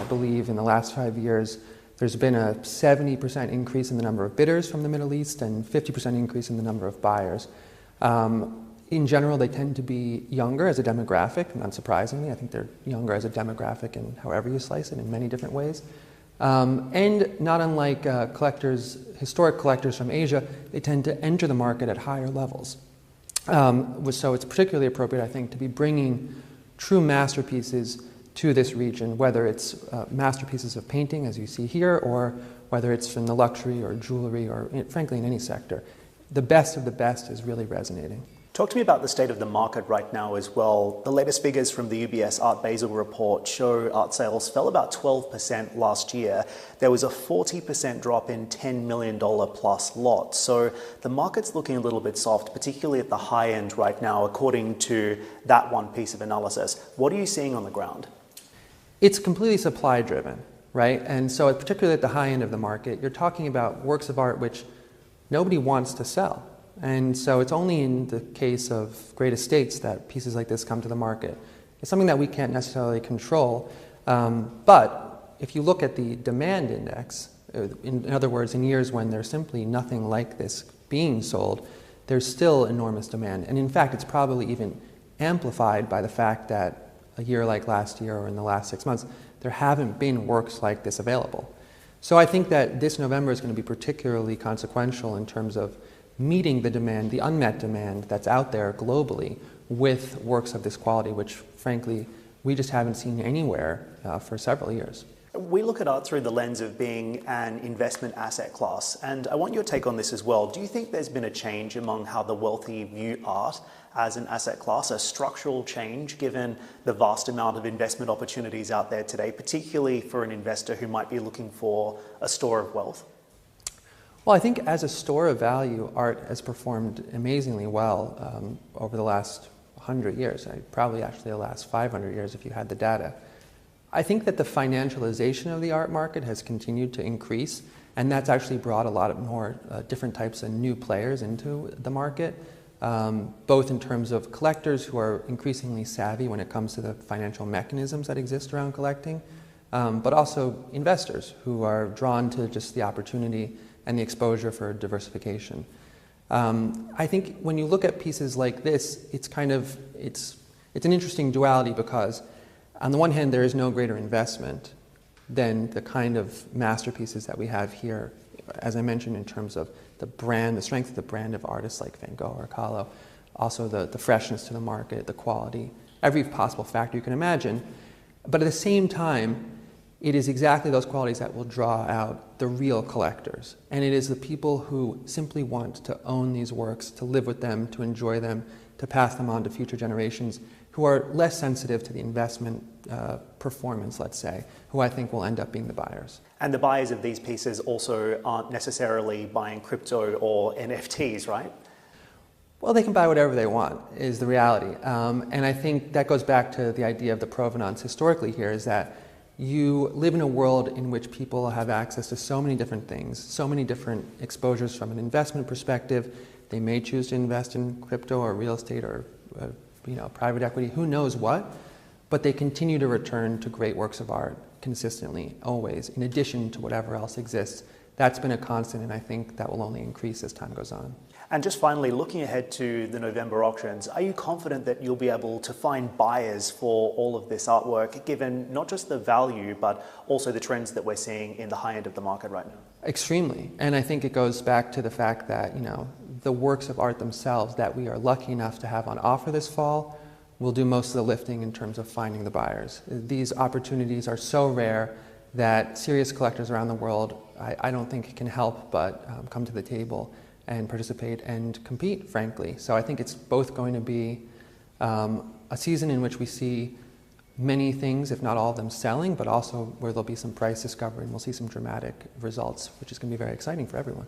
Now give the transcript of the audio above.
I believe in the last 5 years, there's been a 70% increase in the number of bidders from the Middle East and 50% increase in the number of buyers. In general, they tend to be younger as a demographic, not surprisingly. I think they're younger as a demographic in however you slice it in many different ways. And not unlike historic collectors from Asia, they tend to enter the market at higher levels. So it's particularly appropriate, I think, to be bringing true masterpieces to this region, whether it's masterpieces of painting, as you see here, or whether it's from the luxury or jewelry or, frankly, in any sector. The best of the best is really resonating. Talk to me about the state of the market right now as well. The latest figures from the UBS Art Basel report show art sales fell about 12% last year. There was a 40% drop in $10 million plus lots. So the market's looking a little bit soft, particularly at the high end right now, according to that one piece of analysis. What are you seeing on the ground? It's completely supply driven, right? And so particularly at the high end of the market, you're talking about works of art which nobody wants to sell. And so it's only in the case of great estates that pieces like this come to the market. It's something that we can't necessarily control. But if you look at the demand index, in other words, in years when there's simply nothing like this being sold, there's still enormous demand. And in fact, it's probably even amplified by the fact that a year like last year or in the last 6 months, there haven't been works like this available. So I think that this November is going to be particularly consequential in terms of meeting the demand, the unmet demand that's out there globally with works of this quality, which frankly, we just haven't seen anywhere for several years. We look at art through the lens of being an investment asset class, and I want your take on this as well. Do you think there's been a change among how the wealthy view art as an asset class, a structural change given the vast amount of investment opportunities out there today, particularly for an investor who might be looking for a store of wealth? Well, I think as a store of value, art has performed amazingly well over the last 100 years, probably actually the last 500 years if you had the data. I think that the financialization of the art market has continued to increase, and that's actually brought a lot of more different types of new players into the market, both in terms of collectors who are increasingly savvy when it comes to the financial mechanisms that exist around collecting, but also investors who are drawn to just the opportunity and the exposure for diversification. I think when you look at pieces like this, it's an interesting duality because on the one hand, there is no greater investment than the kind of masterpieces that we have here, as I mentioned, in terms of the brand, the strength of the brand of artists like Van Gogh or Kahlo, also the freshness to the market, the quality, every possible factor you can imagine. But at the same time, it is exactly those qualities that will draw out the real collectors. And it is the people who simply want to own these works, to live with them, to enjoy them, to pass them on to future generations, who are less sensitive to the investment performance, let's say, who I think will end up being the buyers. And the buyers of these pieces also aren't necessarily buying crypto or NFTs, right? Well, they can buy whatever they want, is the reality. And I think that goes back to the idea of the provenance historically here, is that you live in a world in which people have access to so many different things, so many different exposures from an investment perspective. They may choose to invest in crypto or real estate or private equity, who knows what, but they continue to return to great works of art consistently, always, in addition to whatever else exists. That's been a constant, and I think that will only increase as time goes on. And just finally, looking ahead to the November auctions, are you confident that you'll be able to find buyers for all of this artwork, given not just the value, but also the trends that we're seeing in the high end of the market right now? Extremely. And I think it goes back to the fact that, the works of art themselves that we are lucky enough to have on offer this fall will do most of the lifting in terms of finding the buyers. These opportunities are so rare that serious collectors around the world, I don't think can help but come to the table and participate and compete, frankly. So I think it's both going to be a season in which we see many things, if not all of them, selling, but also where there'll be some price discovery and we'll see some dramatic results, which is going to be very exciting for everyone.